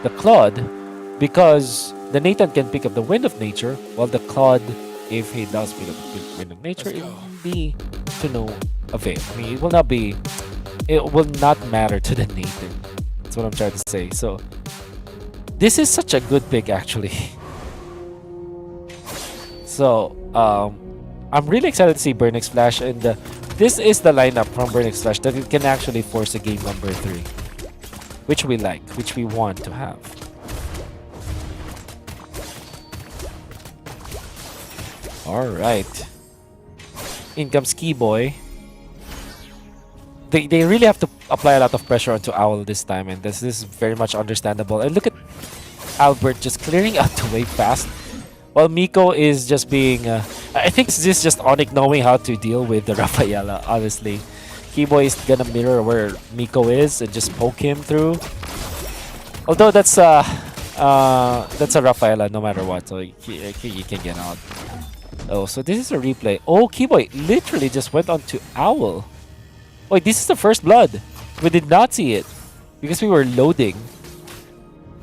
the Claude, because the Nathan can pick up the Wind of Nature, while the Claude, if he does pick up the Wind of Nature, it will be to no avail. I mean, it will not matter to the Nathan. That's what I'm trying to say. So this is such a good pick, actually. So I'm really excited to see Burnix Flash, and this is the lineup from Burnix Flash that it can actually force a game number 3, which we like, which we want to have. All right, in comes Key Boy. They really have to apply a lot of pressure onto Owl this time, and this is very much understandable. And look at Albert just clearing out the way fast, while Miko is just being... I think this is just Onic knowing how to deal with the Rafaela, honestly. Keyboy is gonna mirror where Miko is and just poke him through. Although that's a Rafaela no matter what, so you can get out. Oh, so this is a replay. Oh, Keyboy literally just went on to Owl. Wait, this is the first blood. We did not see it because we were loading.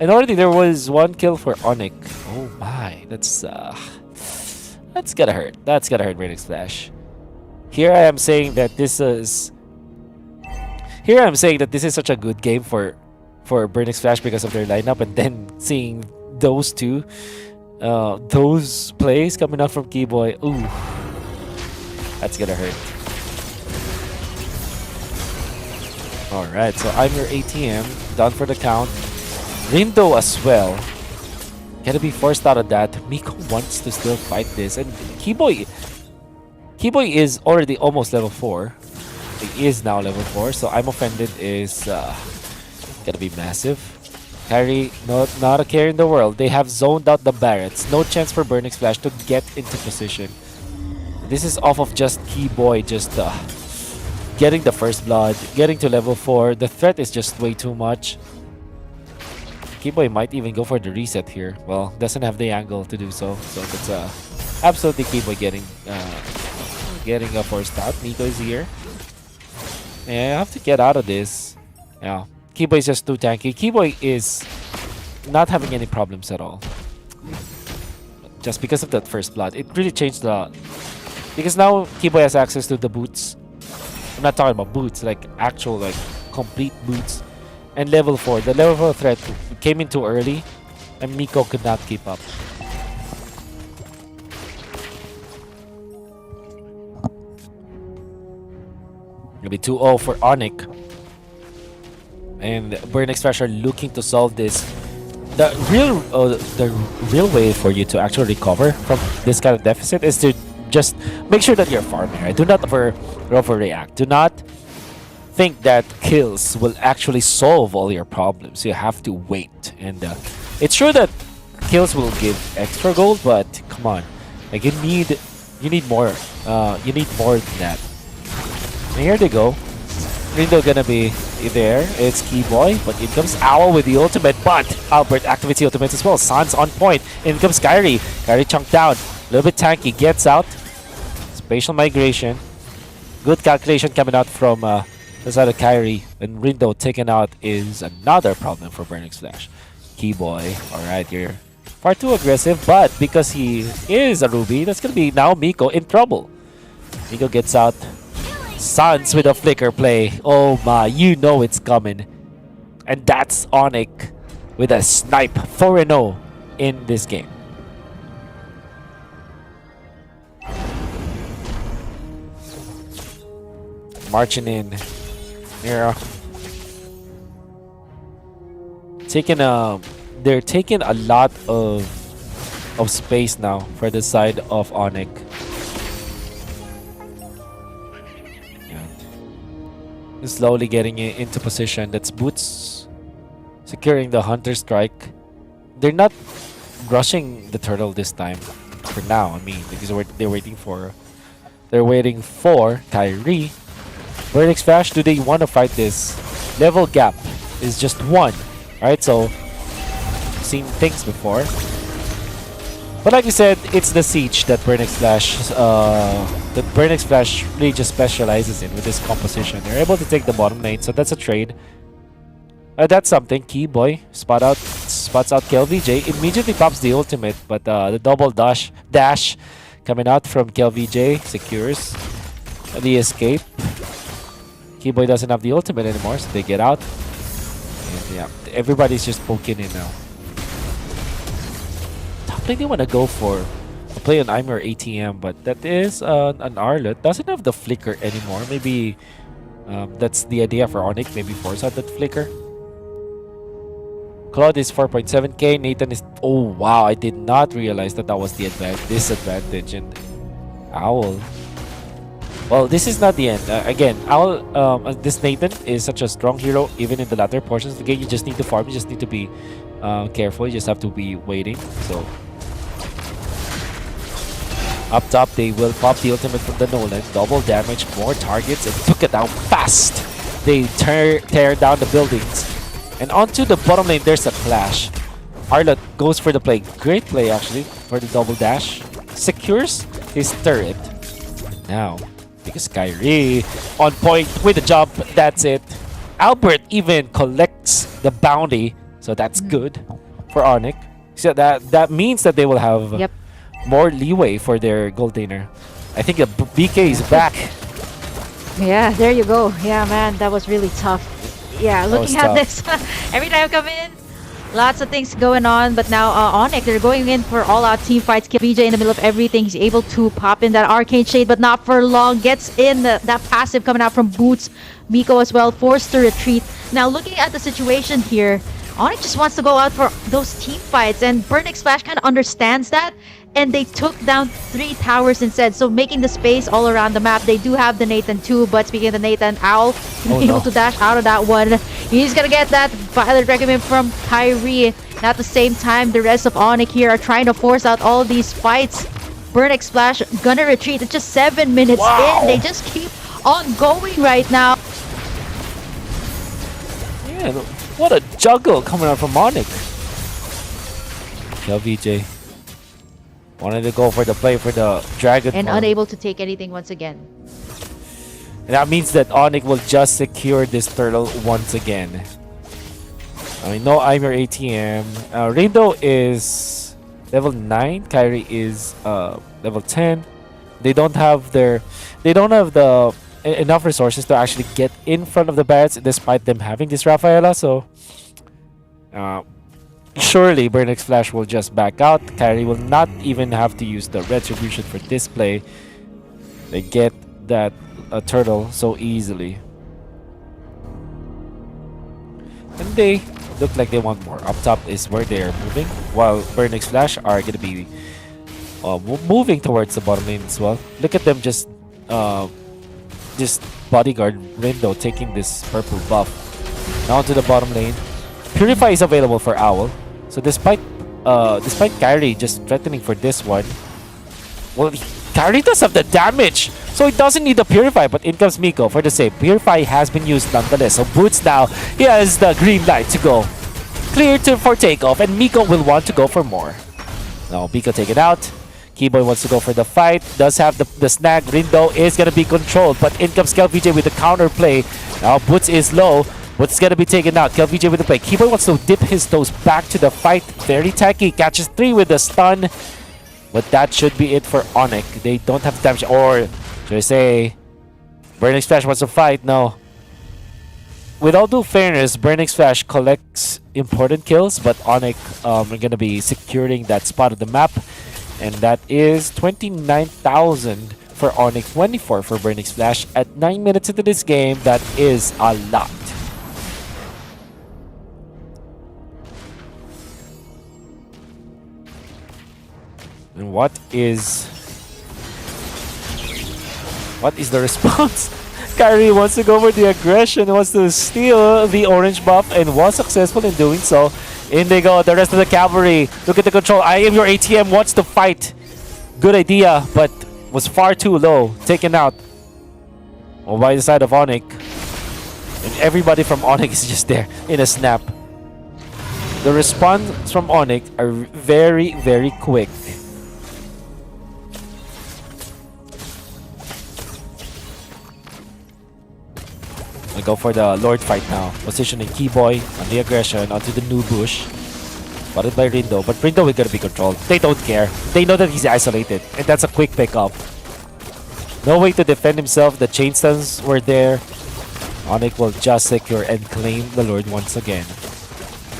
And already there was 1 kill for Onic. Oh my, that's gotta hurt. That's gotta hurt Radix Flash. Here I am saying that this is such a good game for Burnix Flash because of their lineup, and then seeing those two, those plays coming out from Keyboy. Ooh, that's gonna hurt. All right, so I'm your ATM, done for the count. Rindo as well. Gotta be forced out of that. Miko wants to still fight this, and Keyboy is already almost level 4. He is now level 4, so I'm offended is gonna be massive. Carry, not a care in the world. They have zoned out the Barretts. No chance for Burnix Flash to get into position. This is off of just Keyboy just getting the first blood, getting to level 4. The threat is just way too much. Keyboy might even go for the reset here. Well, doesn't have the angle to do so. So that's absolutely Keyboy getting a forced out. Miko is here. Yeah, I have to get out of this. Yeah, Keyboy is just too tanky. Keyboy is not having any problems at all. Just because of that first blood. It really changed the... Because now Keyboy has access to the boots. I'm not talking about boots, like actual, like complete boots. And level 4. The level 4 threat came in too early, and Miko could not keep up. It'll be 2-0 for Onic. And Burnix Flash are looking to solve this. The real way for you to actually recover from this kind of deficit is to just make sure that you're farming, right? Do not overreact. Do not think that kills will actually solve all your problems. You have to wait, and it's true that kills will give extra gold, but come on, like you need more. You need more than that. And here they go. Rindo gonna be there. It's Keyboy, but in comes Owl with the ultimate. But Albert activates the ultimate as well. San's on point. In comes Kyrie. Kyrie chunked down. A little bit tanky. Gets out. Spatial migration. Good calculation coming out from the side of Kyrie. And Rindo taken out is another problem for Burnix Flash. Keyboy, alright, you're far too aggressive, but because he is a Ruby, that's gonna be now Miko in trouble. Miko gets out. Sans with a flicker play. Oh my, you know it's coming. And that's Onic with a snipe 4-0 in this game. Marching in. They're taking a lot of space now for the side of Onic. And slowly getting into position. That's Boots securing the Hunter Strike. They're not rushing the turtle this time. For now, I mean, because they're waiting for Kyrie. Burnix Flash, do they want to fight this? Level gap is just 1. Alright, so seen things before. But like we said, it's the siege that Burnix Flash really just specializes in with this composition. They're able to take the bottom lane, so that's a trade. That's something. Keyboy spot out spots out KLVJ, immediately pops the ultimate, but the double dash coming out from KLVJ secures the escape. Keyboy doesn't have the ultimate anymore, so they get out. And yeah, everybody's just poking in now. Top lane they want to go for play an Imer ATM, but that is an Arlet. Doesn't have the flicker anymore. Maybe that's the idea for Onic. Maybe force out that flicker. Claude is 4.7k. Nathan is... Oh, wow. I did not realize that that was the disadvantage. And Owl... Well, this is not the end. Again, Owl... this Nathan is such a strong hero. Even in the latter portions of the game, you just need to farm. You just need to be careful. You just have to be waiting. So... Up top, they will pop the ultimate from the Nolan. Double damage, more targets, and took it down fast. They tear down the buildings. And onto the bottom lane, there's a clash. Arlott goes for the play. Great play, actually, for the double dash. Secures his turret. Now, because Kyrie on point with the jump. That's it. Albert even collects the bounty. So that's good for Onic. So that means that they will have... more leeway for their gold laner. I think the BK is back. Yeah, there you go. Yeah, man, that was really tough. Yeah, looking at this, every time I come in, lots of things going on. But now Onic, they're going in for all-out team fights. VJ in the middle of everything. He's able to pop in that Arcane Shade, but not for long. Gets in that passive coming out from Boots. Miko as well, forced to retreat. Now, looking at the situation here, Onic just wants to go out for those team fights, and Burnick Splash kind of understands that. And they took down 3 towers instead, so making the space all around the map. They do have the Nathan too, but speaking of the Nathan, Owl able to dash out of that one. He's gonna get that Violet Recommend from Kyrie. And at the same time, the rest of Onic here are trying to force out all these fights. Burnick Splash gonna retreat. It's just 7 minutes in. They just keep on going right now. Yeah, what a juggle coming out from Onic. LVJ. Wanted to go for the play for the Dragon. And unable to take anything once again. And that means that Onic will just secure this turtle once again. I mean, no Imer ATM. Rindo is level 9. Kyrie is level 10. They don't have the enough resources to actually get in front of the Barretts despite them having this Rafaela. So surely Burnick Flash will just back out. Kyrie will not even have to use the retribution for this play. They get that turtle so easily. And they look like they want more. Up top is where they are moving, while Burnick Flash are going to be moving towards the bottom lane as well. Look at them just bodyguard Rindo taking this purple buff. Now to the bottom lane. Purify is available for Owl. So despite Kyrie just threatening for this one, well, Kyrie does have the damage, so he doesn't need the Purify, but in comes Miko for the save. Purify has been used nonetheless, so Boots now, he has the green light to go. Clear for takeoff, and Miko will want to go for more. Now Miko take it out. Keyboy wants to go for the fight, does have the snag. Rindo is going to be controlled, but in comes KLVJ with the counter play. Now Boots is low. What's gonna be taken out? KLVJ with the play. Keyboy wants to dip his toes back to the fight. Very tacky. Catches 3 with the stun. But that should be it for Onic. They don't have damage. Or should I say Burnick Flash wants to fight? No. With all due fairness, Burnick Flash collects important kills, but Onic are gonna be securing that spot of the map. And that is 29,000 for Onic, 24 for Burnick Flash. At 9 minutes into this game, that is a lot. And what is the response? Kyrie wants to go for the aggression, wants to steal the orange buff, and was successful in doing so. In they go, the rest of the cavalry. Look at the control. I am your ATM wants to fight. Good idea, but was far too low. Taken out. Well, by the side of Onic. And everybody from Onic is just there in a snap. The response from Onic are very, very quick. We go for the Lord fight now. Positioning Keyboy on the aggression onto the new bush. Spotted by Rindo, but Rindo is gonna be controlled. They don't care. They know that he's isolated, and that's a quick pickup. No way to defend himself. The chain stuns were there. Onic will just secure and claim the Lord once again.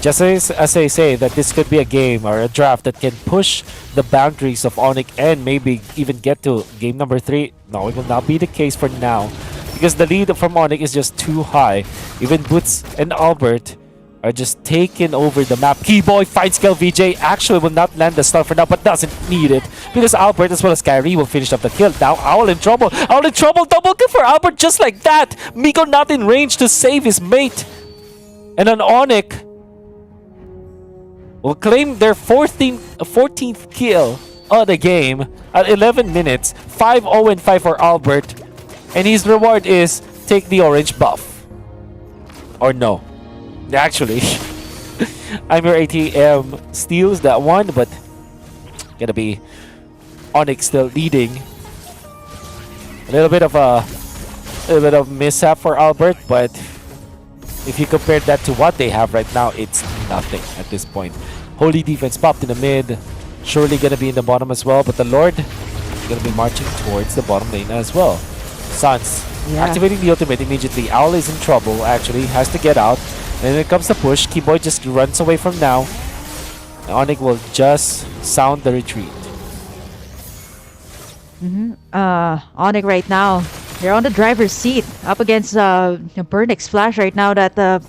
Just as I say that this could be a game or a draft that can push the boundaries of Onic and maybe even get to game number 3. No, it will not be the case for now because the lead from Onic is just too high. Even Boots and Albert are just taking over the map. Keyboy finds Kel VJ. Actually will not land the stun for now, but doesn't need it because Albert as well as Kyrie will finish up the kill. Now Owl in trouble. Owl in trouble. Double kill for Albert just like that. Miko not in range to save his mate. And an Onic will claim their 14th kill of the game at 11 minutes. 5-0-5 for Albert. And his reward is take the orange buff. Or no. Actually, I'm your ATM steals that one, but gonna be Onic still leading. A little bit of mishap for Albert, but if you compare that to what they have right now, it's nothing at this point. Holy defense popped in the mid, surely gonna be in the bottom as well, but the Lord is gonna be marching towards the bottom lane as well. Suns activating the ultimate immediately. Owl is in trouble, actually, has to get out. And when it comes to push, Keyboy just runs away from now. And Onic will just sound the retreat. Onic right now, they're on the driver's seat up against Burnix Flash right now. That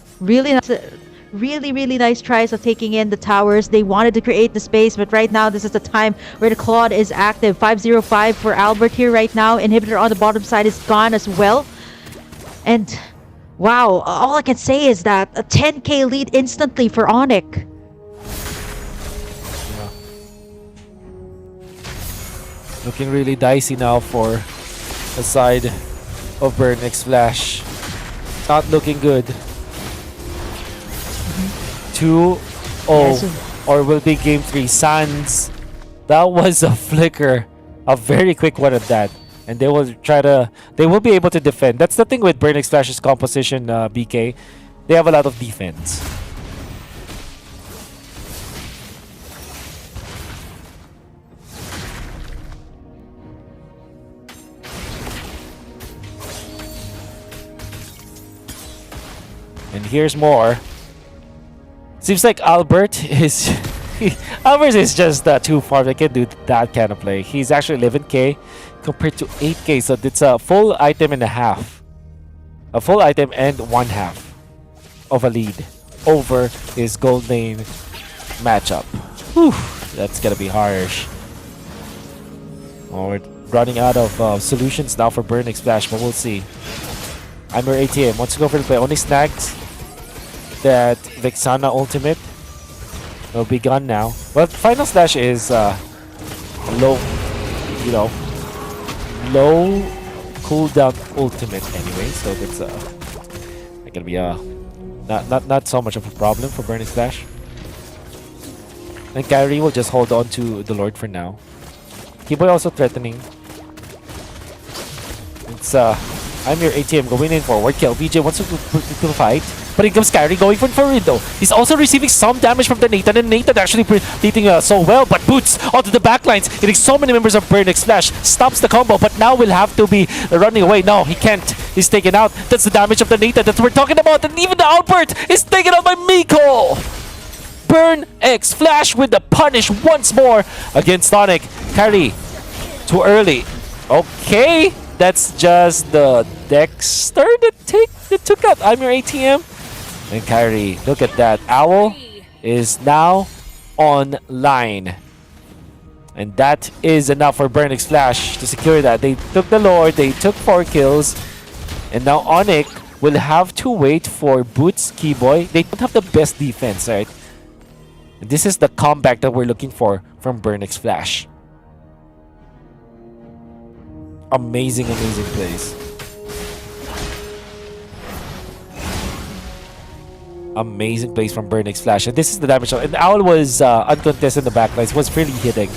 really nice tries of taking in the towers. They wanted to create the space, but right now this is the time where the Claude is active. 505 for Albert here right now. Inhibitor on the bottom side is gone as well. And wow, all I can say is that a 10k lead instantly for Onic. Yeah. Looking really dicey now for the side of Burnix Flash. Not looking good. 2-0 or will be game 3. Sans. That was a flicker. A very quick one at that. And they will be able to defend. That's the thing with Burnix Flash's composition, BK. They have a lot of defense. And here's more. Seems like Albert is Albert is just too far. They can do that kind of play. He's actually 11k compared to 8k, so it's a full item and a half. A full item and 1/2 of a lead over his gold lane matchup. Whew, that's gonna be harsh. Oh, we're running out of solutions now for Burnix Flash, but we'll see. I'm your ATM. Wants to go for the play. Only snags that Vexana ultimate will be gone now. Well, Final Slash is low, low cooldown ultimate anyway, so that's gonna be not so much of a problem for Burnix Flash. And Kyrie will just hold on to the Lord for now. Keyboy also threatening. It's I'm your ATM going in forward. Kel VJ wants to fight. But in comes Kyrie going for Rindo. He's also receiving some damage from the Nathan, and Nathan actually leading so well. But Boots onto the backlines, getting so many members of Burnix Flash. Stops the combo, but now will have to be running away. No, he can't. He's taken out. That's the damage of the Nathan that we're talking about. And even the Albert is taken out by Miko. Burnix Flash with the punish once more against Onic. Kyrie, too early. Okay, that's just the Dexter that took out I'm your ATM. And Kyrie, look at that. Owl is now online. And that is enough for Burnix Flash to secure that. They took the Lord, they took 4 kills. And now Onic will have to wait for Boots, Keyboy. They don't have the best defense, right? And this is the comeback that we're looking for from Burnix Flash. Amazing, amazing plays. Amazing plays from Burnix Flash. And this is the damage. And Owl was uncontested in the backlines. Was really hitting.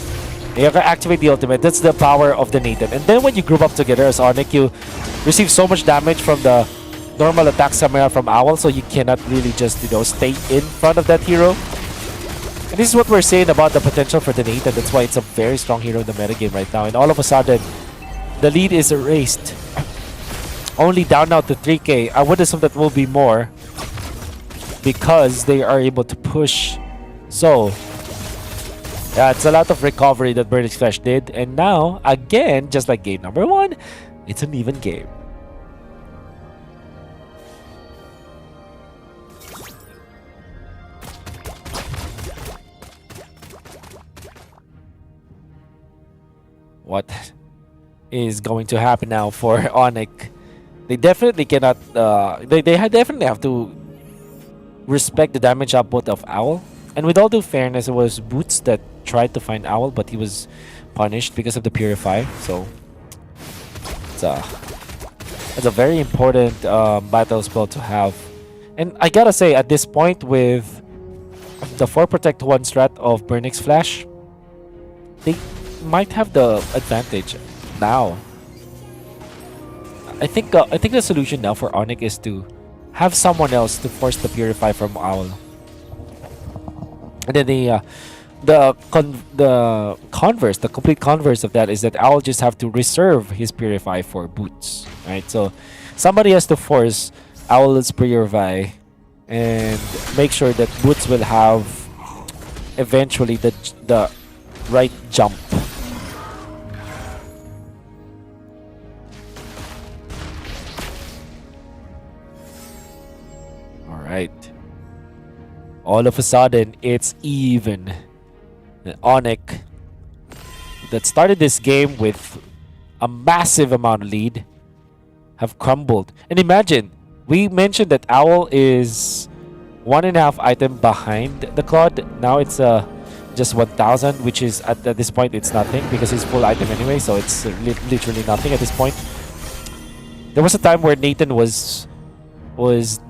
You can activate the ultimate. That's the power of the Nathan. And then when you group up together as Onic, you receive so much damage from the normal attack Samara from Owl. So you cannot really just, stay in front of that hero. And this is what we're saying about the potential for the Nathan. That's why it's a very strong hero in the metagame right now. And all of a sudden, the lead is erased. Only down now to 3k. I would assume that will be more because they are able to push. So, yeah, it's a lot of recovery that Burnix Flash did. And now, again, just like game number 1, it's an even game. What is going to happen now for Onic? They definitely cannot. Definitely have to respect the damage output of Owl. And with all due fairness, it was Boots that tried to find Owl, but he was punished because of the Purify. So it's a very important battle spell to have. And I gotta say, at this point, with the 4 Protect 1 strat of Burnix Flash, they might have the advantage now. I think the solution now for Onic is to have someone else to force the Purify from Owl. And then the complete converse of that is that Owl just have to reserve his Purify for Boots, right? So somebody has to force Owl's Purify and make sure that Boots will have eventually the right jump. Right. All of a sudden, it's even. Onic that started this game with a massive amount of lead have crumbled. And imagine, we mentioned that Owl is 1.5 item behind the Claude. Now it's just 1,000, which is at this point it's nothing because he's full item anyway. So it's literally nothing at this point. There was a time where Nathan was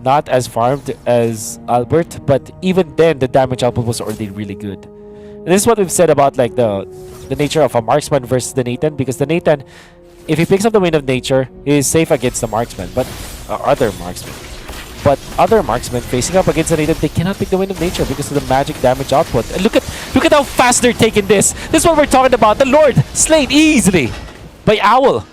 not as farmed as Albert, but even then the damage output was already really good. And this is what we've said about like the nature of a marksman versus the Nathan, because the Nathan, if he picks up the Wind of Nature, he is safe against the marksman, but other marksmen. But other marksmen facing up against the Nathan, they cannot pick the Wind of Nature because of the magic damage output. And look at how fast they're taking this. This is what we're talking about. The Lord slain easily by Owl.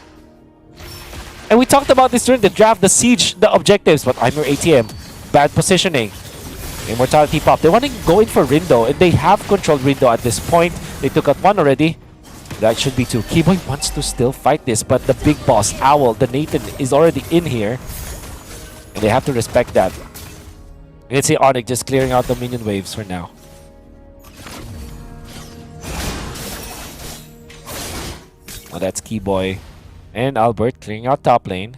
And we talked about this during the draft, the siege, the objectives, but I'm your ATM. Bad positioning. Immortality pop. They want to go in for Rindo, and they have controlled Rindo at this point. They took out 1 already. That should be 2. Keyboy wants to still fight this, but the big boss, Owl, the Nathan, is already in here. And they have to respect that. You can see Onic just clearing out the minion waves for now. Well, that's Keyboy and Albert clearing out top lane.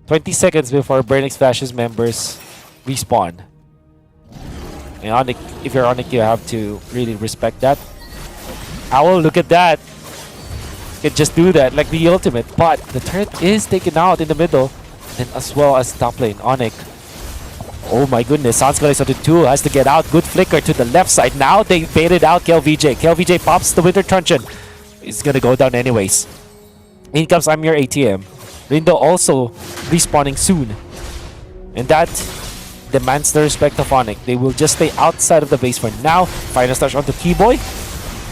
20 seconds before Burnix Flash's members respawn. And Onic, if you're Onic, you have to really respect that. Owl, look at that. You can just do that like the ultimate, but the turret is taken out in the middle, and as well as top lane. Onic. Oh my goodness, Sans Galaxy 2 has to get out. Good flicker to the left side. Now they baited out KLVJ. KLVJ pops the Winter Truncheon. He's gonna go down anyways. In comes I'm your ATM. Rindo also respawning soon. And that demands the respect of Onic. They will just stay outside of the base for now. Final touch onto Keyboy.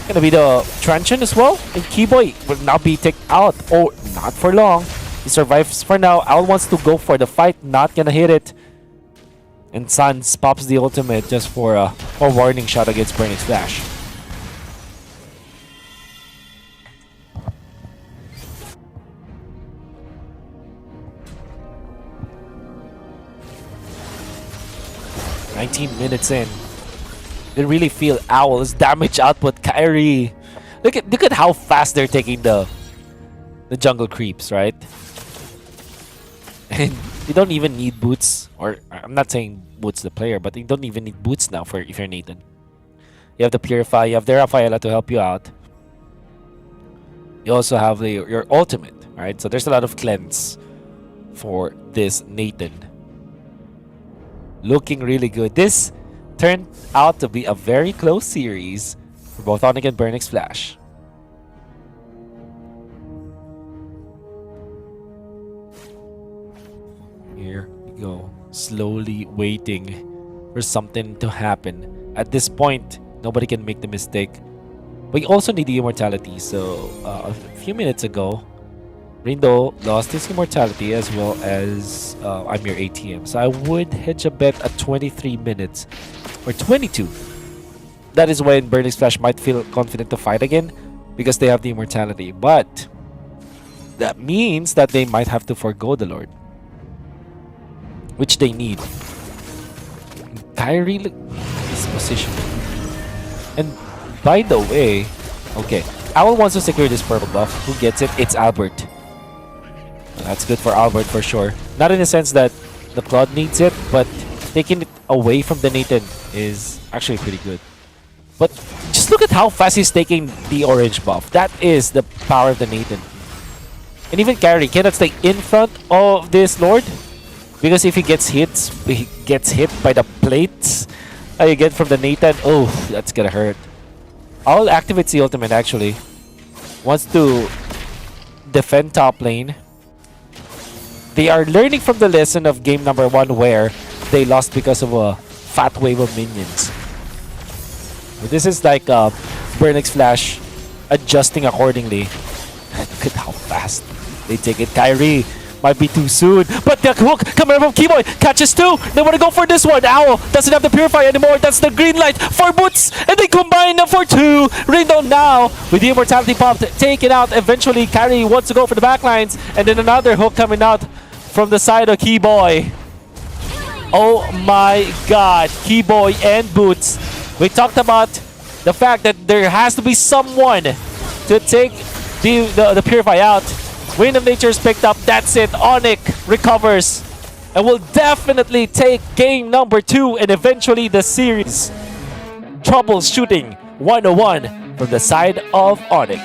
Gonna be the Truncheon as well. And Keyboy will now be taken out. Oh, not for long. He survives for now. Owl wants to go for the fight. Not gonna hit it. And Sans pops the ultimate just for a warning shot against Burnix Flash. Minutes in. They really feel Owl's damage output. Kyrie. Look at how fast they're taking the jungle creeps, right? And you don't even need boots, or I'm not saying boots the player, but you don't even need boots now for if you're Nathan. You have the Purify, you have the Rafaela to help you out. You also have your ultimate, right? So there's a lot of cleanse for this Nathan. Looking really good. This turned out to be a very close series for both Onic and Burnix Flash. Here we go. Slowly waiting for something to happen. At this point, Nobody can make the mistake. We also need the immortality. So a few minutes ago, Rindo lost his immortality as well as I'm your ATM. So I would hedge a bet at 23 minutes or 22. That is when Burning Splash might feel confident to fight again because they have the immortality. But that means that they might have to forgo the Lord, which they need. Kyrie is positioned. And by the way, okay, Owl wants to secure this purple buff. Who gets it? It's Albert. That's good for Albert for sure. Not in the sense that the Claude needs it, but taking it away from the Nathan is actually pretty good. But just look at how fast he's taking the orange buff. That is the power of the Nathan. And even Kyrie cannot stay in front of this Lord, because if he gets hit by the plates you get from the Nathan, oh, that's gonna hurt. Owl activates the ultimate actually. Wants to defend top lane. They are learning from the lesson of game number 1 where they lost because of a fat wave of minions. This is like Burnix Flash adjusting accordingly. Look at how fast they take it. Kyrie might be too soon, but the hook coming from Keyboy catches 2. They want to go for this one. Owl doesn't have the Purify anymore. That's the green light for Boots, and they combine them for 2. Rindo now with the immortality pump taken out. Eventually, Kyrie wants to go for the backlines, and then another hook coming out from the side of Keyboy. Oh my God, Keyboy and Boots. We talked about the fact that there has to be someone to take the Purify out. Wind of Nature's picked up. That's it. Onic recovers and will definitely take game number 2 and eventually the series. Troubleshooting 101 from the side of Onic.